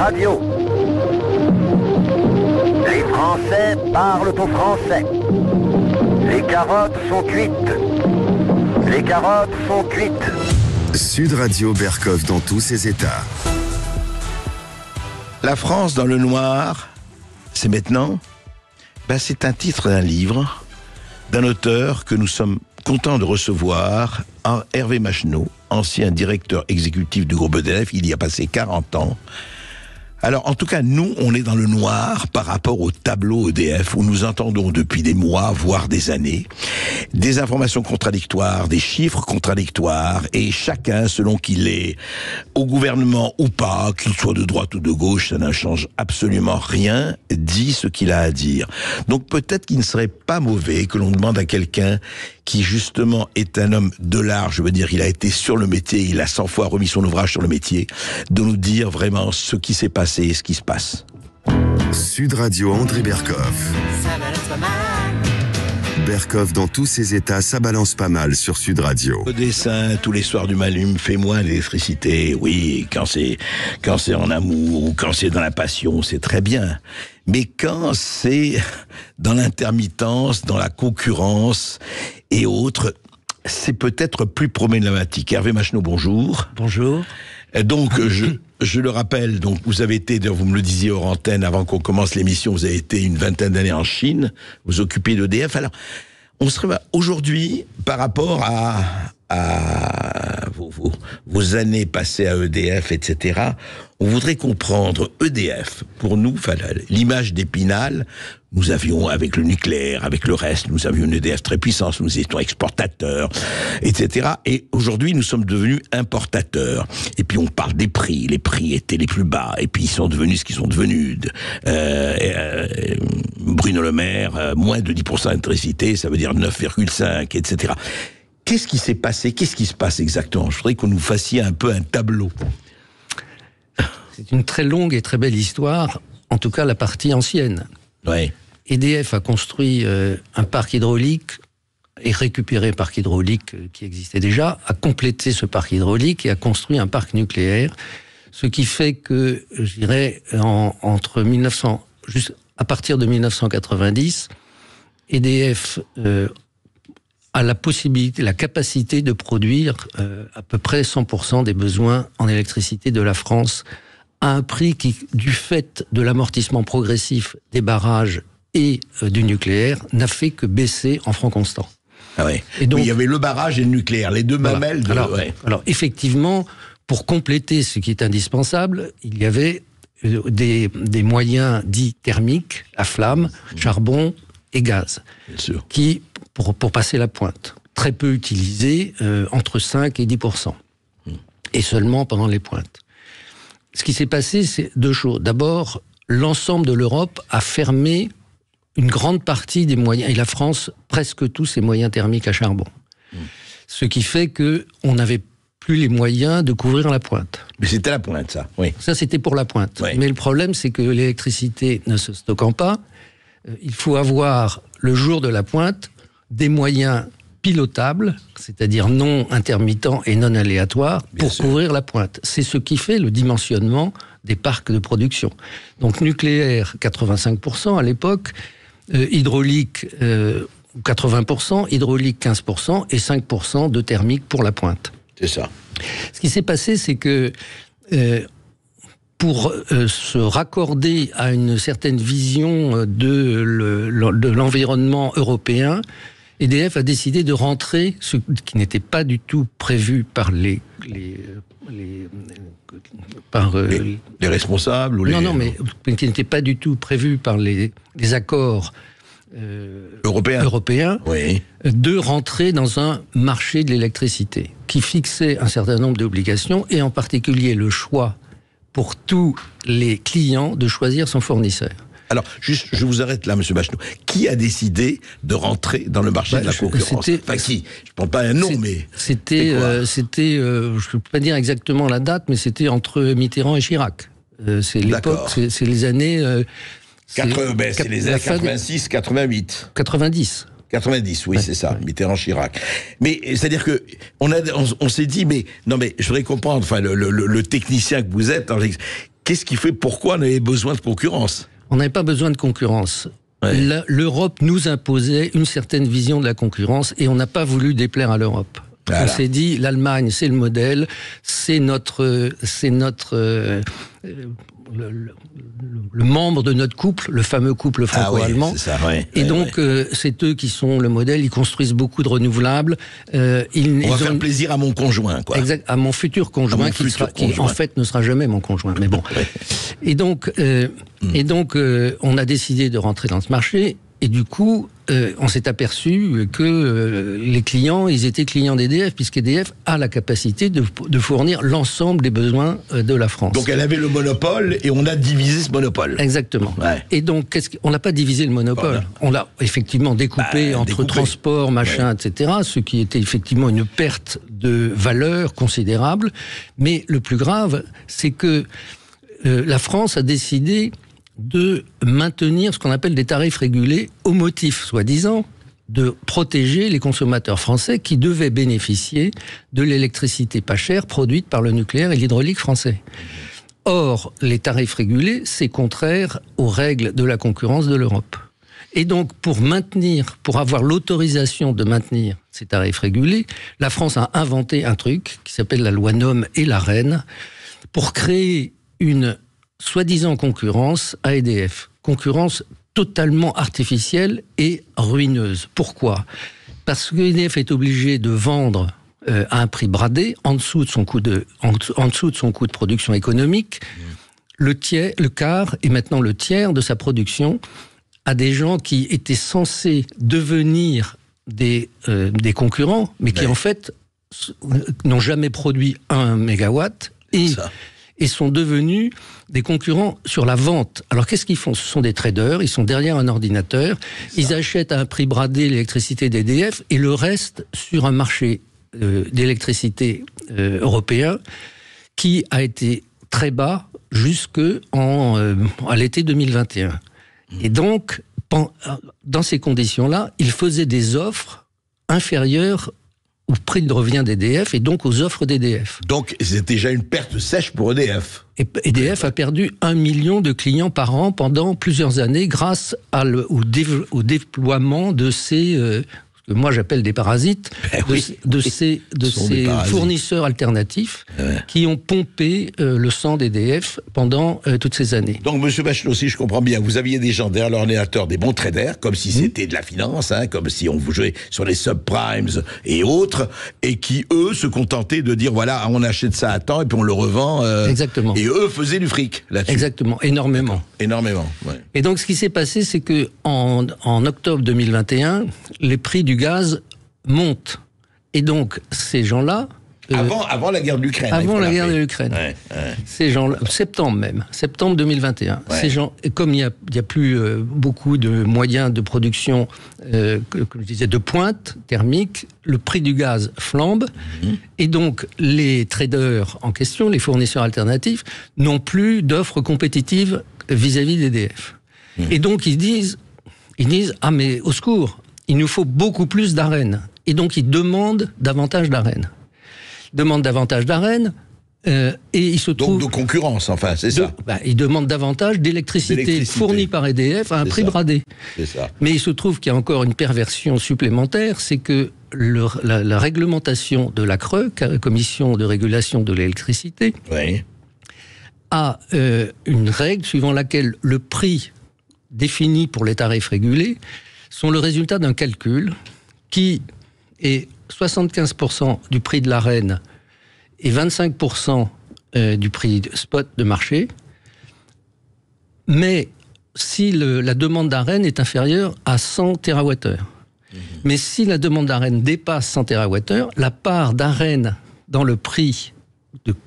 Radio. Les Français parlent au français. Les carottes sont cuites. Les carottes sont cuites. Sud Radio Berkov dans tous ses états. La France dans le noir, c'est maintenant. C'est un titre d'un livre d'un auteur que nous sommes contents de recevoir, Hervé Macheneau, ancien directeur exécutif du groupe EDF. Il y a passé 40 ans. Alors, en tout cas, nous, on est dans le noir par rapport au tableau EDF où nous entendons depuis des mois, voire des années, des informations contradictoires, des chiffres contradictoires, et chacun, selon qu'il est au gouvernement ou pas, qu'il soit de droite ou de gauche, ça ne change absolument rien, dit ce qu'il a à dire. Donc peut-être qu'il ne serait pas mauvais que l'on demande à quelqu'un qui justement est un homme de l'art, je veux dire, il a été sur le métier, il a 100 fois remis son ouvrage sur le métier, de nous dire vraiment ce qui s'est passé et ce qui se passe. Sud Radio André Berkov. Ça balance pas mal. Berkov dans tous ses états, ça balance pas mal sur Sud Radio. Au dessin, tous les soirs du Malum, fais-moi l'électricité. Oui, quand c'est en amour ou quand c'est dans la passion, c'est très bien. Mais quand c'est dans l'intermittence, dans la concurrence et autres, c'est peut-être plus problématique. Hervé Macheneau, bonjour. Bonjour. Donc, je le rappelle, donc vous avez été, vous me le disiez hors antenne, avant qu'on commence l'émission, vous avez été une vingtaine d'années en Chine, vous occupez d'EDF. Alors, on serait aujourd'hui, par rapport à vos années passées à EDF, etc., on voudrait comprendre EDF. Pour nous, l'image d'Épinal, nous avions, avec le nucléaire, avec le reste, nous avions une EDF très puissante, nous étions exportateurs, etc. Et aujourd'hui, nous sommes devenus importateurs. Et puis on parle des prix. Les prix étaient les plus bas. Et puis ils sont devenus ce qu'ils sont devenus. Bruno Le Maire, moins de 10% d'électricité, ça veut dire 9,5, etc. Qu'est-ce qui s'est passé? Qu'est-ce qui se passe exactement? Je voudrais qu'on nous fassiez un peu un tableau. C'est une très longue et très belle histoire, en tout cas la partie ancienne. Ouais. EDF a construit un parc hydraulique et récupéré un parc hydraulique qui existait déjà, a complété ce parc hydraulique et a construit un parc nucléaire, ce qui fait que, je dirais, à partir de 1990, EDF a la possibilité, la capacité de produire à peu près 100% des besoins en électricité de la France à un prix qui, du fait de l'amortissement progressif des barrages et du nucléaire, n'a fait que baisser en francs constants. Ah ouais. Et donc, oui, il y avait le barrage et le nucléaire, les deux mamelles. Alors, effectivement, pour compléter ce qui est indispensable, il y avait des moyens dits thermiques, à flamme, charbon et gaz, bien sûr, qui, pour passer la pointe, très peu utilisés, entre 5 et 10%, et seulement pendant les pointes. Ce qui s'est passé, c'est deux choses. D'abord, l'ensemble de l'Europe a fermé une grande partie des moyens, et la France, presque tous ses moyens thermiques à charbon. Ce qui fait qu'on n'avait plus les moyens de couvrir la pointe. Mais c'était la pointe, ça, oui. Ça, c'était pour la pointe. Oui. Mais le problème, c'est que l'électricité ne se stockant pas, il faut avoir, le jour de la pointe, des moyens pilotables, c'est-à-dire non intermittents et non aléatoires, Bien pour sûr. couvrir la pointe. C'est ce qui fait le dimensionnement des parcs de production. Donc nucléaire, 85% à l'époque, hydraulique, 80%, hydraulique, 15%, et 5% de thermique pour la pointe. C'est ça. Ce qui s'est passé, c'est que pour se raccorder à une certaine vision de l'environnement européen, EDF a décidé de rentrer, ce qui n'était pas du tout prévu par les responsables ou les... Non, mais qui n'était pas du tout prévu par les accords européens, oui, de rentrer dans un marché de l'électricité qui fixait un certain nombre d'obligations et en particulier le choix pour tous les clients de choisir son fournisseur. Alors, juste, je vous arrête là, monsieur Macheneau. Qui a décidé de rentrer dans le marché de la concurrence? Enfin, qui? Je ne prends pas un nom, mais... C'était, je ne peux pas dire exactement la date, mais c'était entre Mitterrand et Chirac. C'est l'époque, c'est les années... c'est les années 86, 88. 90. 90, oui, c'est ça, Mitterrand-Chirac. Mais c'est-à-dire que on s'est dit, mais non, mais je voudrais comprendre, enfin, le technicien que vous êtes, qu'est-ce qui fait, pourquoi on avait besoin de concurrence? On n'avait pas besoin de concurrence. Ouais. L'Europe nous imposait une certaine vision de la concurrence et on n'a pas voulu déplaire à l'Europe. Voilà. On s'est dit, l'Allemagne, c'est le modèle, c'est notre le membre de notre couple, le fameux couple franco-allemand. Ah oui, c'est ça, ouais. Et donc, c'est eux qui sont le modèle. Ils construisent beaucoup de renouvelables. On va faire plaisir à mon conjoint, quoi. Exact, à mon futur conjoint, qui en fait ne sera jamais mon conjoint. Mais bon. Ouais. Et donc, on a décidé de rentrer dans ce marché. Et du coup, on s'est aperçu que les clients, ils étaient clients d'EDF, puisqu'EDF a la capacité de fournir l'ensemble des besoins de la France. Donc elle avait le monopole et on a divisé ce monopole. Exactement. Ouais. Et donc, on n'a pas divisé le monopole. Voilà. On l'a effectivement découpé entre transport, machin, etc., ce qui était effectivement une perte de valeur considérable. Mais le plus grave, c'est que la France a décidé de maintenir ce qu'on appelle des tarifs régulés au motif, soi-disant, de protéger les consommateurs français qui devaient bénéficier de l'électricité pas chère produite par le nucléaire et l'hydraulique français. Or, les tarifs régulés, c'est contraire aux règles de la concurrence de l'Europe. Et donc, pour avoir l'autorisation de maintenir ces tarifs régulés, la France a inventé un truc qui s'appelle la loi Nome et l'Arenh pour créer une soi-disant concurrence à EDF. Concurrence totalement artificielle et ruineuse. Pourquoi ? Parce que EDF est obligé de vendre à un prix bradé, en dessous de son coût de production économique, le quart et maintenant le tiers de sa production à des gens qui étaient censés devenir des concurrents, mais qui en fait n'ont jamais produit 1 mégawatt et sont devenus des concurrents sur la vente. Alors qu'est-ce qu'ils font ? Ce sont des traders, ils sont derrière un ordinateur, ils achètent à un prix bradé l'électricité d'EDF et le reste sur un marché d'électricité européen qui a été très bas à l'été 2021. Et donc, dans ces conditions-là, ils faisaient des offres inférieures au prix de revient d'EDF et donc aux offres d'EDF. Donc c'est déjà une perte sèche pour EDF. Et EDF a perdu 1 million de clients par an pendant plusieurs années grâce au déploiement de ces... ce que moi j'appelle des parasites, de ces fournisseurs alternatifs qui ont pompé le sang d'EDF pendant toutes ces années. Donc, M. Bachelot, si je comprends bien, vous aviez des gens derrière l'ordinateur, des bons traders, comme si c'était de la finance, comme si on vous jouait sur les subprimes et autres, et qui, eux, se contentaient de dire, voilà, on achète ça à temps et puis on le revend. Exactement. Et eux faisaient du fric là-dessus. Exactement, énormément. Énormément, ouais. Et donc, ce qui s'est passé, c'est que en octobre 2021, les prix du gaz montent. Et donc, ces gens-là... Avant la guerre de l'Ukraine. Avant la guerre de l'Ukraine. Ouais. Ces gens-là, septembre 2021. Ouais. Ces gens, comme il y a plus beaucoup de moyens de production, comme je disais, de pointe thermique, le prix du gaz flambe. Et donc, les traders en question, les fournisseurs alternatifs, n'ont plus d'offres compétitives vis-à-vis d'EDF. Et donc, ils disent, ah mais au secours, il nous faut beaucoup plus d'Arenh. Et donc, ils demandent davantage d'Arenh. Et il se trouve... Donc de concurrence, enfin, c'est ça. Ils demandent davantage d'électricité fournie par EDF à un prix bradé. C'est ça. Mais il se trouve qu'il y a encore une perversion supplémentaire, c'est que la réglementation de la CRE, Commission de régulation de l'électricité, a une règle suivant laquelle le prix défini pour les tarifs régulés sont le résultat d'un calcul qui est 75% du prix de l'Arenh et 25% du prix spot de marché. Mais si la demande d'Arenh est inférieure à 100 TWh. Mais si la demande d'Arenh dépasse 100 TWh, la part d'Arenh dans le prix,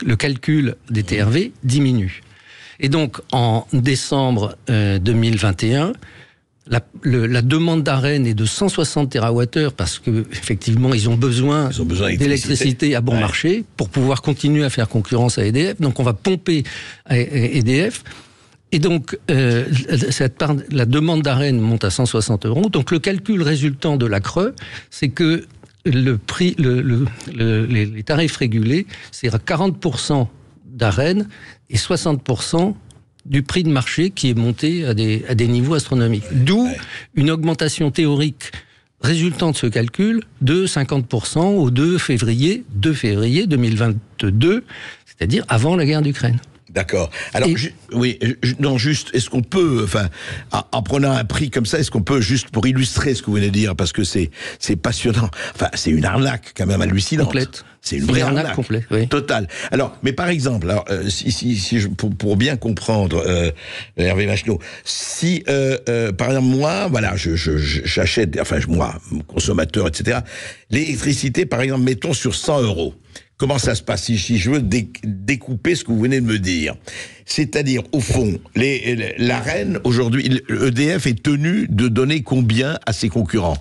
le calcul des TRV diminue. Et donc, en décembre 2021, la demande d'Arenh est de 160 TWh parce que effectivement ils ont besoin d'électricité à bon marché pour pouvoir continuer à faire concurrence à EDF. Donc on va pomper à EDF. Et donc la demande d'Arenh monte à 160 €. Donc le calcul résultant de la CRE, c'est que le prix, les tarifs régulés, c'est à 40% d'Arène et 60% du prix de marché qui est monté à des niveaux astronomiques. D'où une augmentation théorique résultant de ce calcul de 50% au 2 février 2022, c'est-à-dire avant la guerre d'Ukraine. D'accord. Alors, juste, est-ce qu'on peut, enfin, en prenant un prix comme ça, est-ce qu'on peut, juste pour illustrer ce que vous venez de dire, parce que c'est passionnant, enfin, c'est une arnaque quand même hallucinante. Complète. C'est une vraie arnaque complète, oui. Totale. Alors, mais par exemple, alors, pour bien comprendre, Hervé Macheneau, si, par exemple, moi, voilà, j'achète, enfin, moi, consommateur, etc., l'électricité, par exemple, mettons sur 100 €. Comment ça se passe si je veux découper ce que vous venez de me dire? C'est-à-dire, au fond, l'Arène, aujourd'hui, EDF est tenu de donner combien à ses concurrents?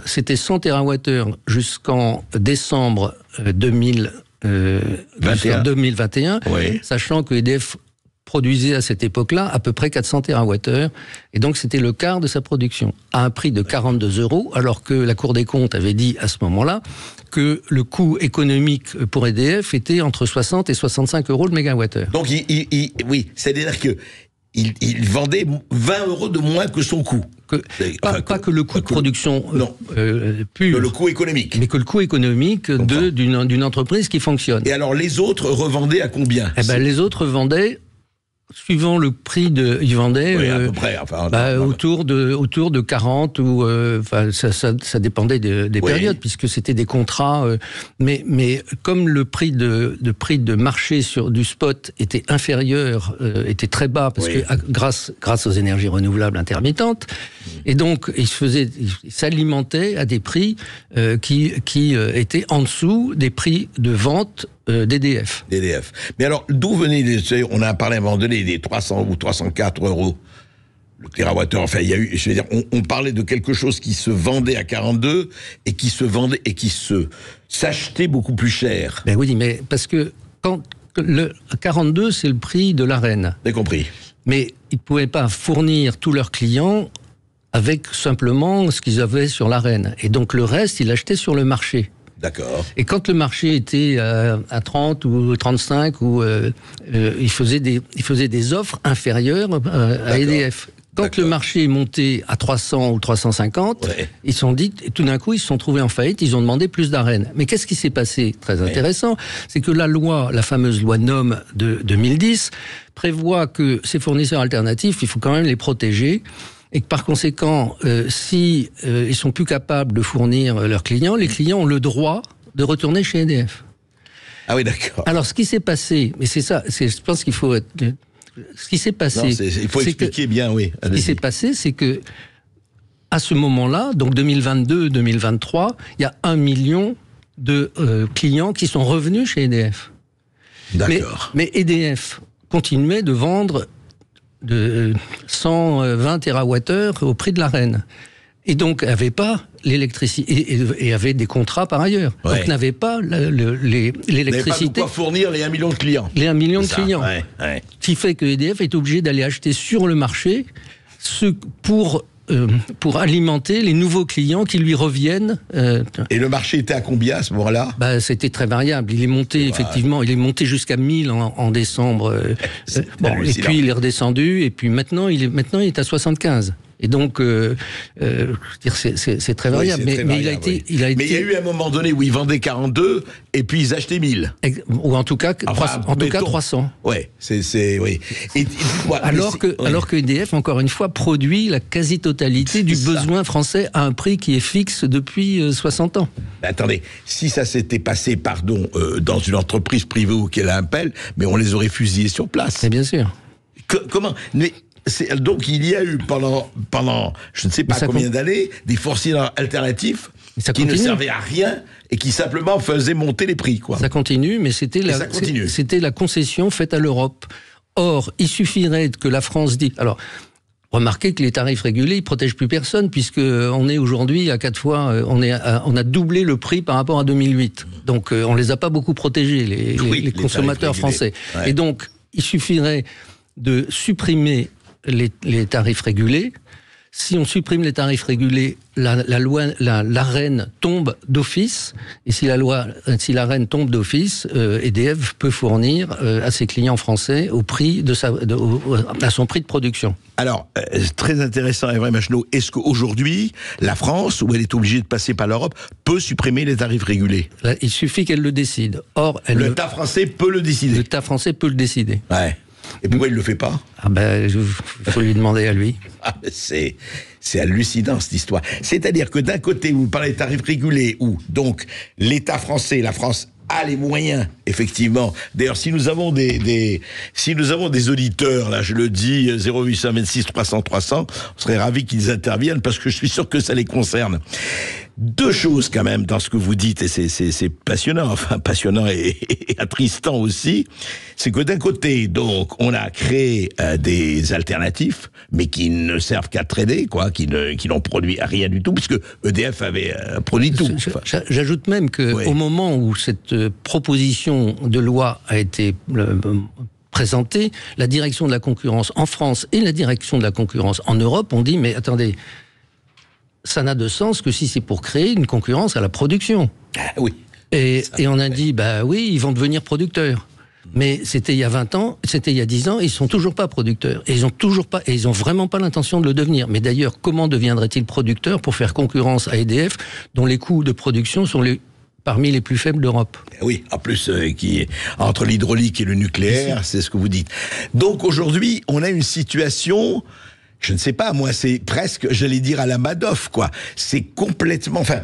C'était 100 TWh jusqu'en décembre 2021, oui. Sachant que EDF produisait à cette époque-là à peu près 400 TWh, et donc c'était le quart de sa production, à un prix de 42 €, alors que la Cour des comptes avait dit à ce moment-là que le coût économique pour EDF était entre 60 et 65 € le mégawattheure. Donc, oui, c'est-à-dire que il vendait 20 € de moins que son coût. Pas que le coût de production pur, le coût économique. Mais que le coût économique d'une entreprise qui fonctionne. Et alors, les autres revendaient à combien? Les autres vendaient, suivant le prix ils vendaient à peu près, enfin, autour de 40 ou ça dépendait des périodes, puisque c'était des contrats, mais comme le prix de marché du spot était inférieur, était très bas, parce que grâce aux énergies renouvelables intermittentes, et donc ils s'alimentaient à des prix qui étaient en dessous des prix de vente d'EDF. Mais alors, d'où venaient on a parlé à un moment donné des 300 ou 304 € le térawattheure. Enfin, il y a eu, je veux dire, on parlait de quelque chose qui se vendait à 42 et qui s'achetait beaucoup plus cher. Ben oui, mais parce que le 42, c'est le prix de l'Arène. J'ai compris. Mais ils ne pouvaient pas fournir tous leurs clients avec simplement ce qu'ils avaient sur l'Arène. Et donc le reste, ils l'achetaient sur le marché. D'accord. Et quand le marché était à 30 ou 35, il faisait des offres inférieures à EDF. Quand le marché est monté à 300 ou 350, ils se sont dit, et tout d'un coup, ils se sont trouvés en faillite, ils ont demandé plus d'Arène. Mais qu'est-ce qui s'est passé? Très intéressant, c'est que la fameuse loi NOM de 2010, prévoit que ces fournisseurs alternatifs, il faut quand même les protéger. Et que par conséquent, si ils sont plus capables de fournir leurs clients, les clients ont le droit de retourner chez EDF. Ah oui, d'accord. Alors, ce qui s'est passé, mais c'est ça, je pense qu'il faut... Ce qui s'est passé... il faut expliquer bien, oui. Ce qui s'est passé, c'est que, à ce moment-là, donc 2022-2023, il y a 1 million de clients qui sont revenus chez EDF. D'accord. Mais EDF continuait de vendre de 120 TWh au prix de l'Arène. Et donc, n'avait pas l'électricité, et avait des contrats par ailleurs. Ouais. Donc, n'avait pas l'électricité. N'avait pas de quoi fournir les 1 million de clients. Les 1 million de clients. Ouais. Qui fait que EDF est obligé d'aller acheter sur le marché pour alimenter les nouveaux clients qui lui reviennent. Et le marché était à combien à ce moment-là? C'était très variable. Il est monté, effectivement, il est monté jusqu'à 1000 en décembre. Et puis il est redescendu, et puis maintenant il est à 75. Et donc, c'est très variable. Mais il a été... Mais il y a eu un moment donné où ils vendaient 42 et puis ils achetaient 1000. Ou en tout cas, 300. Ouais, oui. Alors que EDF, encore une fois, produit la quasi-totalité du besoin français à un prix qui est fixe depuis 60 ans. Attendez, si ça s'était passé, dans une entreprise privée ou qu'elle a un appel, mais on les aurait fusillés sur place. C'est bien sûr. Comment donc il y a eu pendant je ne sais pas combien d'années des fournisseurs alternatifs qui ne servaient à rien et qui simplement faisaient monter les prix, quoi. Ça continue, mais c'était la concession faite à l'Europe. Or, il suffirait que la France dise... Alors, remarquez que les tarifs régulés, ils protègent plus personne, puisque on est aujourd'hui à 4 fois... On a doublé le prix par rapport à 2008. Donc, on les a pas beaucoup protégés, les consommateurs français. Ouais. Et donc, il suffirait de supprimer les tarifs régulés, Si on supprime les tarifs régulés, l'AREN tombe d'office, et si l'AREN tombe d'office, EDF peut fournir à ses clients français au prix à son prix de production. Alors, très intéressant, Hervé Macheneau, est-ce qu'aujourd'hui, la France, où elle est obligée de passer par l'Europe, peut supprimer les tarifs régulés? Là, il suffit qu'elle le décide. Or, l'État français peut le décider. L'État français peut le décider. Ouais. Et pourquoi il ne le fait pas? Il faut lui demander à lui. C'est hallucinant cette histoire. C'est-à-dire que d'un côté, vous parlez de tarifs régulés, où donc l'État français, la France a les moyens, effectivement. D'ailleurs, si nous avons des auditeurs, là, je le dis, 0826 300 300, on serait ravis qu'ils interviennent parce que je suis sûr que ça les concerne. Deux choses quand même dans ce que vous dites, et c'est passionnant, enfin passionnant et attristant aussi, c'est que d'un côté, donc, on a créé des alternatifs, mais qui ne servent qu'à trader, quoi, qui n'ont produit rien du tout, puisque EDF avait produit tout. J'ajoute même que au moment où cette proposition de loi a été présentée, la direction de la concurrence en France et la direction de la concurrence en Europe ont dit, mais attendez, ça n'a de sens que si c'est pour créer une concurrence à la production. Oui. Et on a dit, oui, ils vont devenir producteurs. Mais c'était il y a 20 ans, c'était il y a 10 ans, ils sont toujours pas producteurs. Et ils ont vraiment pas l'intention de le devenir. Mais d'ailleurs, comment deviendraient-ils producteurs pour faire concurrence à EDF, dont les coûts de production sont parmi les plus faibles d'Europe? Oui, en plus, entre l'hydraulique et le nucléaire, c'est ce que vous dites. Donc aujourd'hui, on a une situation... Je ne sais pas, moi, c'est presque, j'allais dire, à la Madoff, quoi. C'est complètement... Enfin,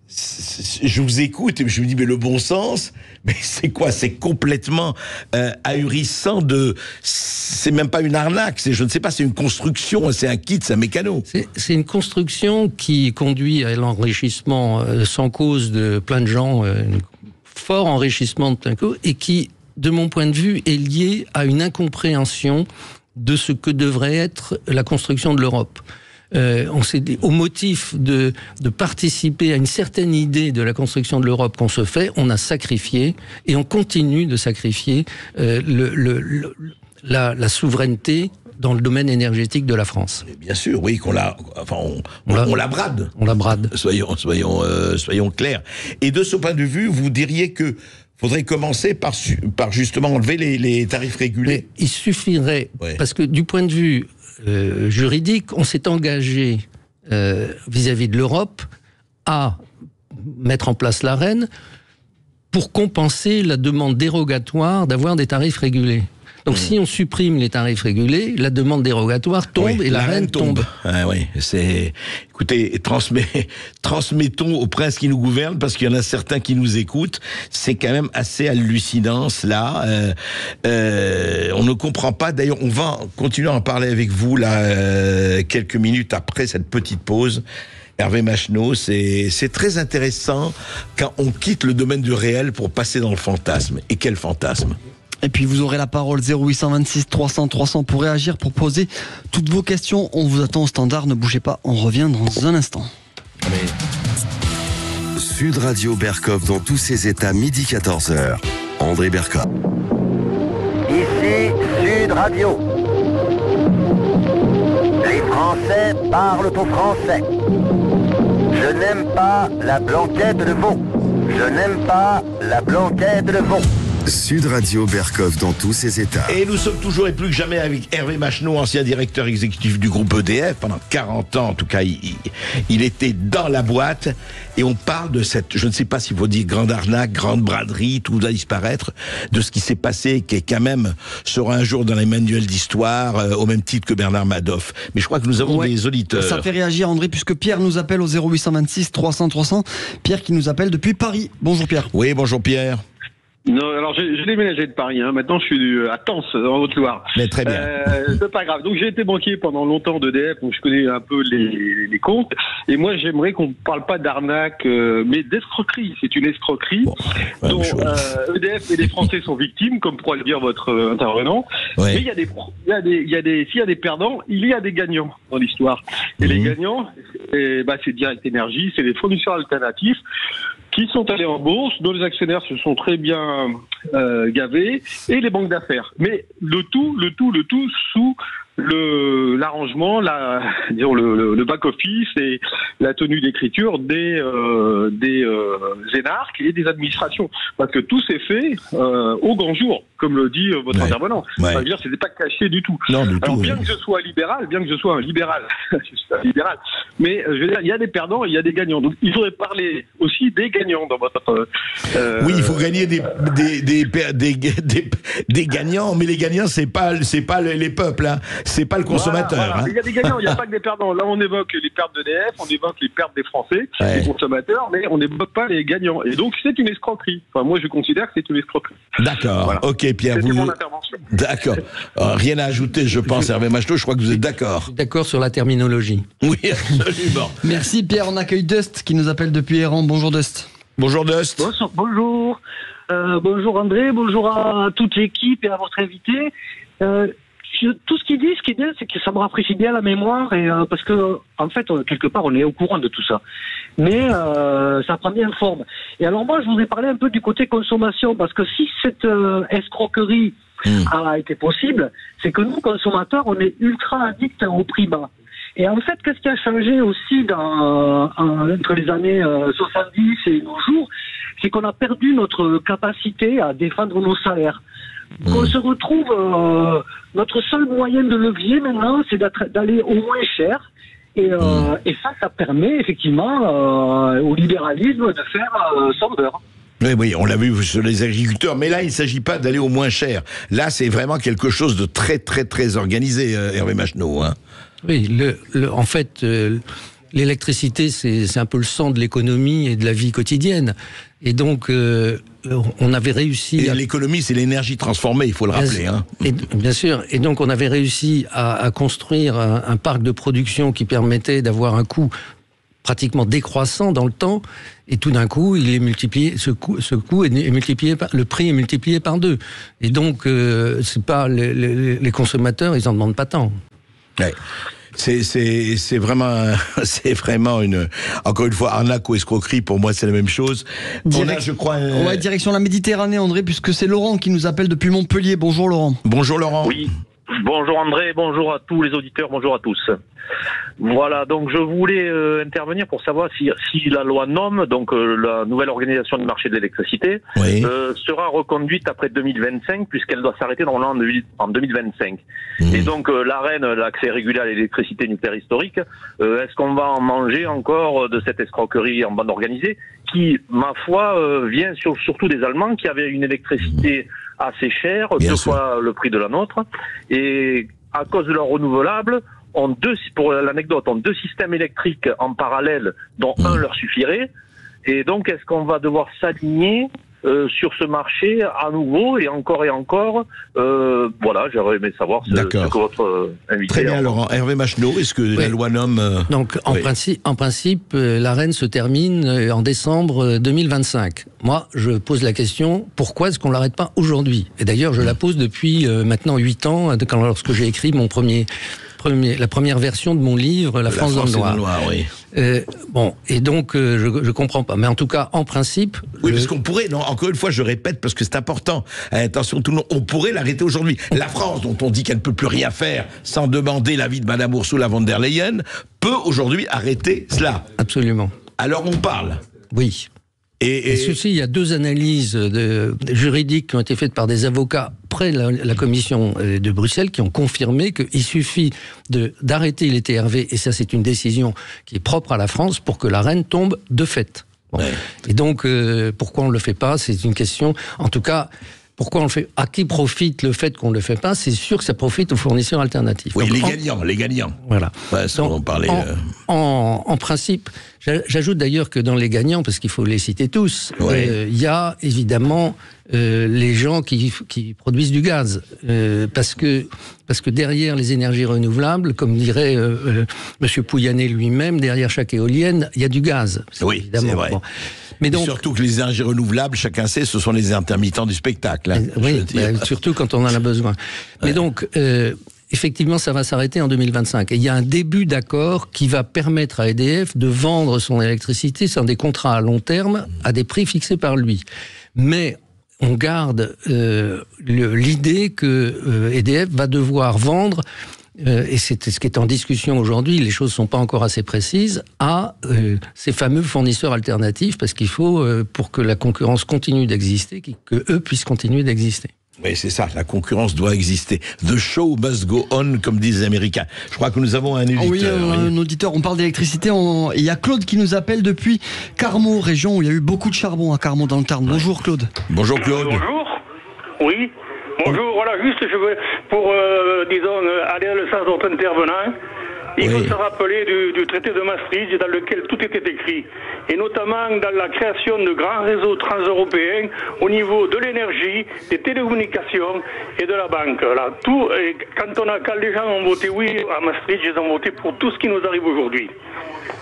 je vous écoute et je me dis, mais le bon sens, mais c'est quoi? C'est complètement ahurissant de... C'est même pas une arnaque, je ne sais pas, c'est une construction, c'est un kit, c'est un mécano. C'est une construction qui conduit à l'enrichissement sans cause de plein de gens, un fort enrichissement de plein de causes, et qui, de mon point de vue, est lié à une incompréhension de ce que devrait être la construction de l'Europe. On s'est dit, au motif de participer à une certaine idée de la construction de l'Europe qu'on se fait, on a sacrifié, et on continue de sacrifier la souveraineté dans le domaine énergétique de la France. Mais bien sûr, oui, on la brade. On la brade. Soyons clairs. Et de ce point de vue, vous diriez que faudrait commencer par justement enlever les tarifs régulés. Mais il suffirait, parce que du point de vue juridique, on s'est engagé vis-à-vis de l'Europe à mettre en place l'AREN pour compenser la demande dérogatoire d'avoir des tarifs régulés. Donc si on supprime les tarifs régulés, la demande dérogatoire tombe et l'AREN tombe. Ah oui, écoutez, transmettons aux princes qui nous gouvernent, parce qu'il y en a certains qui nous écoutent. C'est quand même assez hallucinant, cela. On ne comprend pas. D'ailleurs, on va continuer à en parler avec vous là quelques minutes après cette petite pause. Hervé Macheneau, c'est très intéressant quand on quitte le domaine du réel pour passer dans le fantasme. Et quel fantasme! Et puis vous aurez la parole 0826 300 300 pour réagir, pour poser toutes vos questions. On vous attend au standard, ne bougez pas, on revient dans un instant. Sud Radio Berkov dans tous ses états, midi 14h. André Berkov. Ici Sud Radio. Les Français parlent au français. Je n'aime pas la blanquette de veau. Je n'aime pas la blanquette de veau. Sud Radio Berkov dans tous ses états. Et nous sommes toujours et plus que jamais avec Hervé Macheneau, ancien directeur exécutif du groupe EDF. Pendant 40 ans, en tout cas, il était dans la boîte. Et on parle de cette, je ne sais pas s'il faut dire grande arnaque, grande braderie, tout va disparaître, de ce qui s'est passé, qui est quand même sera un jour dans les manuels d'histoire, au même titre que Bernard Madoff. Mais je crois que nous avons des auditeurs. Ça fait réagir, André, puisque Pierre nous appelle au 0826 300 300. Pierre qui nous appelle depuis Paris. Bonjour Pierre. Oui, bonjour Pierre. Non, alors j'ai déménagé de Paris. Maintenant, je suis à Tence, en Haute-Loire. Mais très bien. C'est pas grave. Donc, j'ai été banquier pendant longtemps d'EDF, donc je connais un peu les comptes. Et moi, j'aimerais qu'on parle pas d'arnaque, mais d'escroquerie. C'est une escroquerie dont EDF et les Français sont victimes, comme pourrait le dire votre intervenant. Ouais. Mais s'il y a des perdants, il y a des gagnants dans l'histoire. Et les gagnants, c'est Direct Énergie, c'est les fournisseurs alternatifs qui sont allés en bourse, dont les actionnaires se sont très bien gavés, et les banques d'affaires. Mais le tout sous l'arrangement, le back-office et la tenue d'écriture des énarques et des administrations. Parce que tout s'est fait au grand jour, comme le dit votre intervenant. Ouais. Ça veut dire que c'était pas caché du tout. Non, du Alors, tout. bien que je sois libéral, je suis un libéral, mais je veux dire, il y a des perdants et il y a des gagnants. Donc, il faudrait parler aussi des gagnants dans votre... Oui, il faut gagner des gagnants, mais les gagnants, c'est pas les peuples, hein. C'est pas le consommateur. Voilà. Hein. Il y a des gagnants, il n'y a pas que des perdants. Là, on évoque les pertes d'EDF, on évoque les pertes des Français, des consommateurs, mais on n'évoque pas les gagnants. Et donc, c'est une escroquerie. Enfin, moi, je considère que c'est une escroquerie. D'accord. Voilà. Ok, Pierre. C'était mon intervention. D'accord. Rien à ajouter, je pense, Hervé Macheneau. Je crois que vous êtes d'accord. D'accord sur la terminologie. Oui, absolument. Merci Pierre, on accueille Dust qui nous appelle depuis Héran. Bonjour Dust. Bonjour Dust. Bonjour. Bonjour André, bonjour à toute l'équipe et à votre invité. Tout ce qu'il dit, c'est que ça me rafraîchit bien la mémoire et parce que en fait quelque part on est au courant de tout ça, mais ça prend bien forme. Et alors moi je voudrais parler un peu du côté consommation, parce que si cette escroquerie a été possible, c'est que nous consommateurs on est ultra addicts au prix bas. Et en fait, qu'est-ce qui a changé aussi entre les années 70 et nos jours, c'est qu'on a perdu notre capacité à défendre nos salaires. On se retrouve, notre seul moyen de levier maintenant, c'est d'aller au moins cher. Et ça permet effectivement au libéralisme de faire son beurre. Oui, on l'a vu sur les agriculteurs, mais là, il ne s'agit pas d'aller au moins cher. Là, c'est vraiment quelque chose de très, très, très organisé, Hervé Macheneau, hein. Oui, en fait, l'électricité, c'est un peu le sang de l'économie et de la vie quotidienne. Et donc, on avait réussi... Et l'économie, c'est l'énergie transformée, il faut le rappeler. Hein. Bien sûr. Et donc, on avait réussi à construire un parc de production qui permettait d'avoir un coût pratiquement décroissant dans le temps, et tout d'un coup, il est multiplié. Ce coût est multiplié le prix est multiplié par 2. Et donc, c'est pas les consommateurs, ils en demandent pas tant. Ouais. C'est vraiment encore une fois, arnaque ou escroquerie, pour moi, c'est la même chose. Je crois... Ouais, direction la Méditerranée, André, puisque c'est Laurent qui nous appelle depuis Montpellier. Bonjour Laurent. Bonjour Laurent. Oui. Bonjour André, bonjour à tous les auditeurs, bonjour à tous. Voilà, donc je voulais intervenir pour savoir si la loi NOM, donc la nouvelle organisation du marché de l'électricité, sera reconduite après 2025, puisqu'elle doit s'arrêter normalement en 2025. Et donc l'AREN, l'accès régulé à l'électricité nucléaire historique, est-ce qu'on va en manger encore de cette escroquerie en bande organisée qui, ma foi, vient surtout des Allemands qui avaient une électricité assez chère, deux fois le prix de la nôtre, et à cause de leur renouvelable, pour l'anecdote, ont 2 systèmes électriques en parallèle, dont un leur suffirait. Et donc, est-ce qu'on va devoir s'aligner sur ce marché à nouveau et encore? Voilà, j'aurais aimé savoir ce que votre invité... Très bien, Laurent. Hervé Macheneau, est-ce que la loi NOM... Donc, en principe, l'AREN se termine en décembre 2025. Moi, je pose la question, pourquoi est-ce qu'on ne l'arrête pas aujourd'hui? Et d'ailleurs, je la pose depuis maintenant 8 ans, lorsque j'ai écrit la première version de mon livre, La France dans le noir. Oui. Bon, et donc, je comprends pas. Mais en tout cas, en principe... Oui, parce qu'on pourrait, encore une fois, je répète, parce que c'est important, attention tout le monde, on pourrait l'arrêter aujourd'hui. La France, dont on dit qu'elle ne peut plus rien faire sans demander l'avis de Madame Ursula von der Leyen, peut aujourd'hui arrêter cela. Absolument. Alors on parle. Oui. Et ceci, il y a 2 analyses juridiques qui ont été faites par des avocats près de la commission de Bruxelles qui ont confirmé qu'il suffit d'arrêter les TRV, et ça c'est une décision qui est propre à la France, pour que l'AREN tombe de fait. Bon. Ouais. Et donc, pourquoi on ne le fait pas? C'est une question, en tout cas... Pourquoi on le fait? À qui profite le fait qu'on ne le fait pas? C'est sûr que ça profite aux fournisseurs alternatifs. Oui, donc, les gagnants. Voilà. Ouais, ça, on parlait, en principe, j'ajoute d'ailleurs que dans les gagnants, parce qu'il faut les citer tous, il y a évidemment les gens qui produisent du gaz. Parce que derrière les énergies renouvelables, comme dirait Monsieur Pouyanné lui-même, derrière chaque éolienne, il y a du gaz. Oui, c'est vrai. Bon. Mais donc, surtout que les énergies renouvelables, chacun sait, ce sont les intermittents du spectacle. Hein, oui, surtout quand on en a besoin. Mais donc, effectivement, ça va s'arrêter en 2025. Et il y a un début d'accord qui va permettre à EDF de vendre son électricité sur des contrats à long terme à des prix fixés par lui. Mais on garde l'idée que EDF va devoir vendre et c'est ce qui est en discussion aujourd'hui, les choses ne sont pas encore assez précises, à ces fameux fournisseurs alternatifs, parce qu'il faut, pour que la concurrence continue d'exister, que eux puissent continuer d'exister. Oui, c'est ça, la concurrence doit exister. The show must go on, comme disent les Américains. Je crois que nous avons un auditeur. Oui, un auditeur, on parle d'électricité. Il y a Claude qui nous appelle depuis Carmaux, région où il y a eu beaucoup de charbon à Carmaux dans le Tarn. Bonjour Claude. Bonjour Claude. Bonjour. Oui. Bonjour, voilà, juste je veux, pour, disons, aller dans le sens de notre intervenant, il faut se rappeler du traité de Maastricht dans lequel tout était écrit, et notamment dans la création de grands réseaux transeuropéens au niveau de l'énergie, des télécommunications et de la banque. Là, tout, et quand les gens ont voté oui à Maastricht, ils ont voté pour tout ce qui nous arrive aujourd'hui.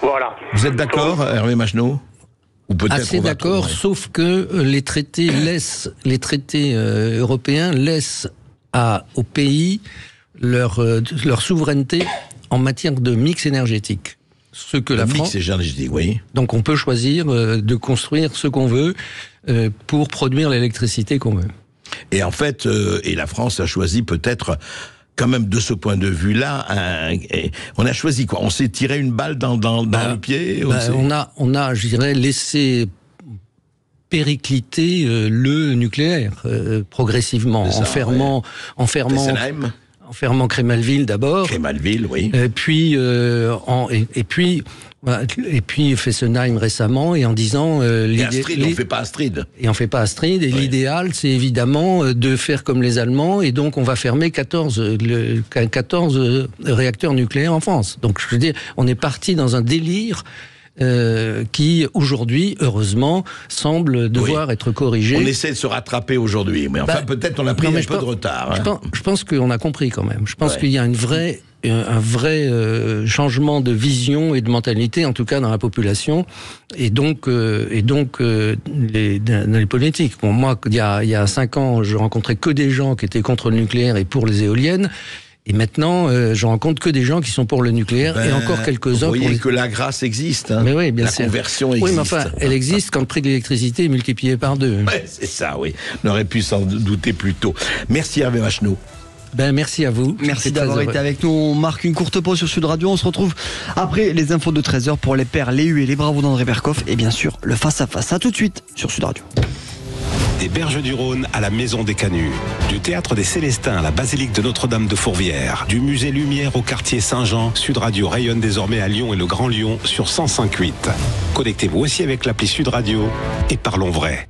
Voilà. Vous êtes d'accord, Hervé Machenaud? Assez d'accord, sauf que les traités européens laissent aux pays leur souveraineté en matière de mix énergétique. Ce que la France. Mix énergétique, oui. Donc on peut choisir de construire ce qu'on veut pour produire l'électricité qu'on veut. Et en fait, et la France a choisi peut-être. Quand même, de ce point de vue-là, on a choisi quoi? On s'est tiré une balle dans le pied? On a, je dirais, laissé péricliter le nucléaire progressivement, en fermant Cremalville d'abord. Cremalville, oui. Et puis Fessenheim récemment, et en disant... Astrid, on ne fait pas Astrid. Et on ne fait pas Astrid, et l'idéal, c'est évidemment de faire comme les Allemands, et donc on va fermer 14 réacteurs nucléaires en France. Donc je veux dire, on est parti dans un délire qui, aujourd'hui, heureusement, semble devoir être corrigé. On essaie de se rattraper aujourd'hui, mais enfin, peut-être on a pris un peu de retard. Je pense qu'on a compris quand même. Je pense qu'il y a un vrai changement de vision et de mentalité, en tout cas dans la population, et donc dans les politiques. Bon, moi, il y a 5 ans, je rencontrais que des gens qui étaient contre le nucléaire et pour les éoliennes. Et maintenant, je rencontre que des gens qui sont pour le nucléaire, et encore quelques-uns. Vous voyez que la grâce existe. Hein. Mais oui, bien sûr. La conversion existe. Oui, mais enfin, elle existe quand le prix de l'électricité est multiplié par 2. Ouais, c'est ça, oui. On aurait pu s'en douter plus tôt. Merci Hervé Machenaud. Merci à vous. Merci d'avoir été avec nous. On marque une courte pause sur Sud Radio. On se retrouve après les infos de 13h pour les pères, les huées et les bravos d'André Berkoff. Et bien sûr, le face-à-face. À tout de suite sur Sud Radio. Des Berges du Rhône à la Maison des Canuts, du Théâtre des Célestins à la Basilique de Notre-Dame de Fourvière, du Musée Lumière au quartier Saint-Jean, Sud Radio rayonne désormais à Lyon et le Grand Lyon sur 105.8. Connectez-vous aussi avec l'appli Sud Radio et parlons vrai.